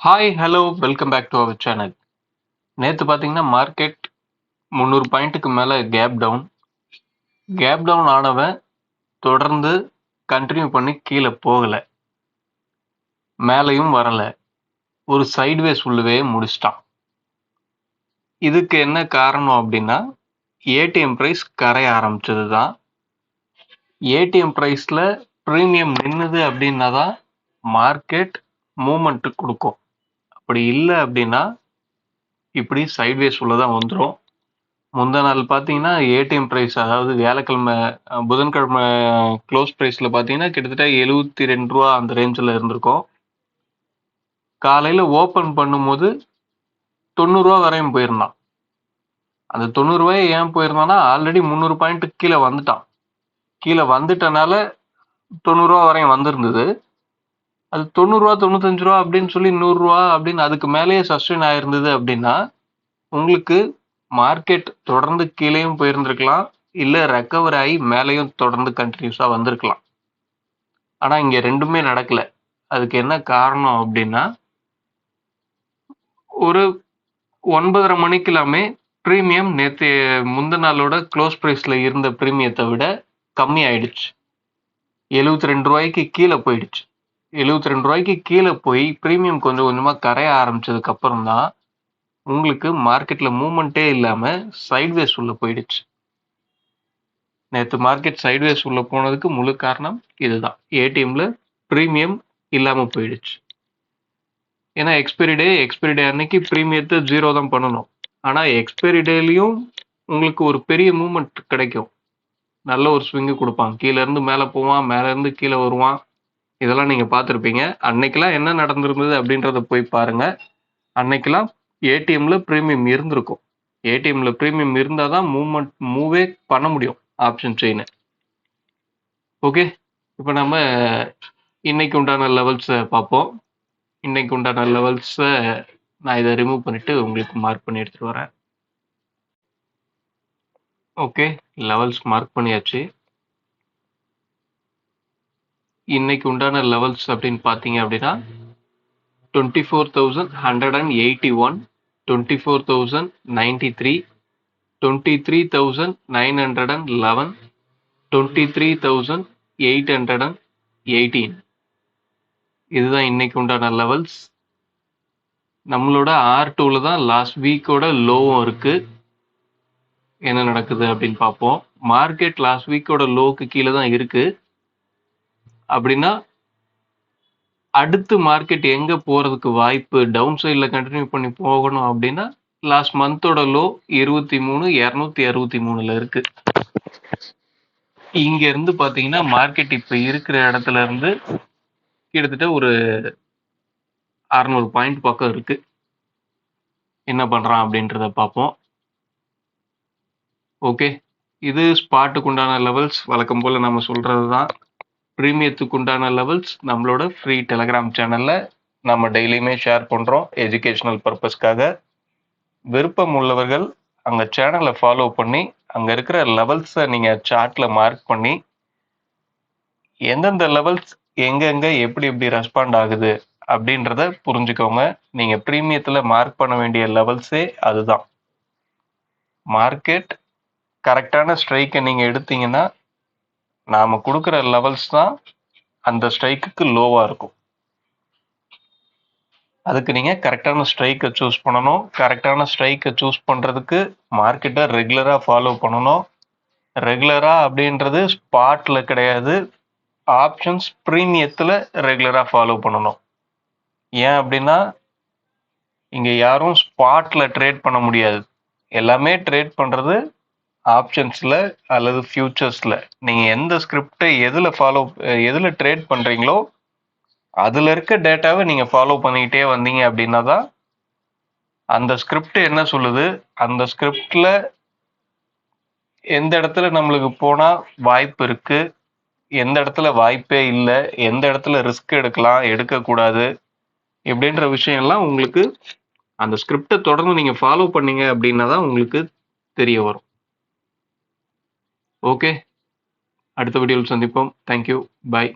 Hi hello welcome back to our channel. நேற்று பார்த்தீங்கன்னா market 300 பாயிண்ட்டுக்கு மேலே கேப் டவுன் ஆனவன் தொடர்ந்து கண்டினியூ பண்ணி கீழே போகலை, மேலேயும் வரலை, ஒரு சைட்வேஸ் உள்ளவே முடிச்சிட்டான். இதுக்கு என்ன காரணம் அப்படின்னா ஏடிஎம் ப்ரைஸ் கரைய ஆரம்பிச்சது தான். ஏடிஎம் ப்ரைஸில் ப்ரீமியம் நின்னுது அப்படின்னா தான் மார்க்கெட் மூமெண்ட்டு கொடுக்கும். அப்படி இல்லை அப்படின்னா இப்படி சைட்வேஸ் உள்ளதான் வந்துடும். முந்தா நாள் பார்த்தீங்கன்னா ஏடிஎம் ப்ரைஸ், அதாவது வியாழக்கிழமை புதன்கிழமை க்ளோஸ் ப்ரைஸில் பார்த்தீங்கன்னா கிட்டத்தட்ட 72 ரூபா அந்த ரேஞ்சில் இருந்திருக்கும். காலையில் ஓப்பன் பண்ணும்போது 90 ரூபா வரையும் போயிருந்தான். அந்த 90 ரூபாயை ஏன் போயிருந்தான்னா ஆல்ரெடி 300 பாயிண்ட்டுக்கு கீழே வந்துட்டான். கீழே வந்துட்டனால 90 ரூபா வரையும் வந்திருந்தது. அது 90 ரூபா 95 ரூபா அப்படின்னு சொல்லி 100 ரூபா அப்படின்னு அதுக்கு மேலேயே சஸ்டெயின் ஆயிருந்தது அப்படின்னா உங்களுக்கு மார்க்கெட் தொடர்ந்து கீழேயும் போயிருந்திருக்கலாம், இல்லை ரெக்கவர் ஆகி மேலேயும் தொடர்ந்து கண்டினியூஸாக வந்திருக்கலாம். ஆனால் இங்கே ரெண்டுமே நடக்கலை. அதுக்கு என்ன காரணம் அப்படின்னா ஒரு 9:30 மணிக்கெல்லாமே ப்ரீமியம் நேற்று முந்தின நாளோட க்ளோஸ் ப்ரைஸில் இருந்த ப்ரீமியத்தை விட கம்மி ஆயிடுச்சு. 72 ரூபாய்க்கு கீழே போயிடுச்சு. 72 ரூபாய்க்கு கீழே போய் ப்ரீமியம் கொஞ்சம் கொஞ்சமாக கரைய ஆரம்பிச்சதுக்கு அப்புறம் தான் உங்களுக்கு மார்க்கெட்ல மூவ்மெண்ட்டே இல்லாம சைட்வேஸ் உள்ள போயிடுச்சு. நேற்று மார்க்கெட் சைட்வேஸ் உள்ள போனதுக்கு முழு காரணம் இதுதான். ஏடிஎம்ல ப்ரீமியம் இல்லாம போயிடுச்சு. ஏன்னா எக்ஸ்பைரி டே அன்னைக்கு ப்ரீமியத்தை 0 தான் பண்ணணும். ஆனா எக்ஸ்பைரி டேலையும் உங்களுக்கு ஒரு பெரிய மூவ்மெண்ட் கிடைக்கும். நல்ல ஒரு ஸ்விங்கு கொடுப்பான். கீழே இருந்து மேலே போவான், மேலே இருந்து கீழே வருவான். இதெல்லாம் நீங்க பார்த்துருப்பீங்க. அன்னைக்கெல்லாம் என்ன நடந்திருந்தது அப்படின்றத போய் பாருங்க. அன்னைக்கெல்லாம் ஏடிஎம்ல ப்ரீமியம் இருந்திருக்கும். ஏடிஎம்ல ப்ரீமியம் இருந்தால் தான் மூவே பண்ண முடியும் ஆப்ஷன் செயினை. ஓகே, இப்போ நம்ம இன்னைக்கு உண்டான லெவல்ஸை பார்ப்போம். இன்னைக்கு உண்டான லெவல்ஸை நான் இதை ரிமூவ் பண்ணிட்டு உங்களுக்கு மார்க் பண்ணி எடுத்துட்டு வரேன். ஓகே, லெவல்ஸ் மார்க் பண்ணியாச்சு. இன்னைக்கு உண்டான லெவல்ஸ் அப்படின்னு பார்த்தீங்க அப்படின்னா 24,181, 24,093, 23,911, 23,818. இதுதான் இன்னைக்கு உண்டான லெவல்ஸ். நம்மளோட R2ல தான் லாஸ்ட் வீக்கோட லோவும் இருக்கு. என்ன நடக்குது அப்படின்னு பார்ப்போம். மார்க்கெட் லாஸ்ட் வீக்கோட லோவுக்கு கீழே தான் இருக்கு. அப்படின்னா அடுத்து மார்க்கெட் எங்க போறதுக்கு வாய்ப்பு, டவுன் சைடில் கண்டினியூ பண்ணி போகணும் அப்படின்னா லாஸ்ட் மந்தோட லோ 23,263 இருக்கு. இங்க இருந்து பாத்தீங்கன்னா மார்க்கெட் இப்ப இருக்கிற இடத்துல இருந்து கிட்டத்தட்ட ஒரு 600 பாயிண்ட் பக்கம் இருக்கு. என்ன பண்றான் அப்படின்றத பார்ப்போம். ஓகே, இது ஸ்பாட்டுக்கு உண்டான லெவல்ஸ். வழக்கம் போல நம்ம சொல்றது தான். ப்ரீமியத்துக்கு உண்டான லெவல்ஸ் நம்மளோட ஃப்ரீ டெலகிராம் சேனல்ல நம்ம டெய்லியுமே ஷேர் பண்றோம் எஜுகேஷனல் பர்பஸ்க்காக. விருப்பம் உள்ளவர்கள் அங்க சேனலை ஃபாலோ பண்ணி அங்க இருக்கிற லெவல்ஸை நீங்க சார்ட்ல மார்க் பண்ணி எந்தெந்த லெவல்ஸ் எங்கெங்க எப்படி எப்படி ரெஸ்பாண்ட் ஆகுது அப்படின்றத புரிஞ்சுக்கோங்க. நீங்க ப்ரீமியத்துல மார்க் பண்ண வேண்டிய லெவல்ஸே அதுதான். மார்க்கெட் கரெக்டான ஸ்ட்ரைக்கை நீங்க எடுத்தீங்கன்னா நாம கொடுக்குற லெவல்ஸ் தான் அந்த ஸ்ட்ரைக்குக்கு லோவா இருக்கும். அதுக்கு நீங்க கரெக்டான ஸ்ட்ரைக்கை சூஸ் பண்ணணும். கரெக்டான ஸ்ட்ரைக்கை சூஸ் பண்றதுக்கு மார்க்கெட்டை ரெகுலரா ஃபாலோ பண்ணணும். ரெகுலரா அப்படின்றது ஸ்பாட்ல கிடையாது, ஆப்ஷன்ஸ் ப்ரீமியத்துல ரெகுலரா ஃபாலோ பண்ணணும். ஏன் அப்படின்னா இங்க யாரும் ஸ்பாட்ல ட்ரேட் பண்ண முடியாது. எல்லாமே ட்ரேட் பண்றது ஆப்ஷன்ஸ்ல அல்லது ஃபியூச்சர்ஸ்ல. நீங்க எந்த ஸ்கிரிப்டை எதுல ட்ரேட் பண்றீங்களோ அதுல இருக்க டேட்டாவை நீங்க ஃபாலோ பண்ணிக்கிட்டே வந்தீங்க அப்படின்னா தான் அந்த ஸ்கிரிப்ட் என்ன சொல்லுது, அந்த ஸ்கிரிப்ட்ல எந்த இடத்துல நம்மளுக்கு போனா வாய்ப்பு இருக்கு, எந்த இடத்துல வாய்ப்பே இல்லை, எந்த இடத்துல ரிஸ்க் எடுக்கலாம் எடுக்கக்கூடாது இப்படின்ற விஷயம்லாம் உங்களுக்கு அந்த ஸ்கிரிப்டை தொடர்ந்து நீங்க ஃபாலோ பண்ணீங்க அப்படின்னா தான் உங்களுக்கு தெரிய வரும். ஓகே, அடுத்த வீடியோவில் சந்திப்போம். தேங்க்யூ, பாய்.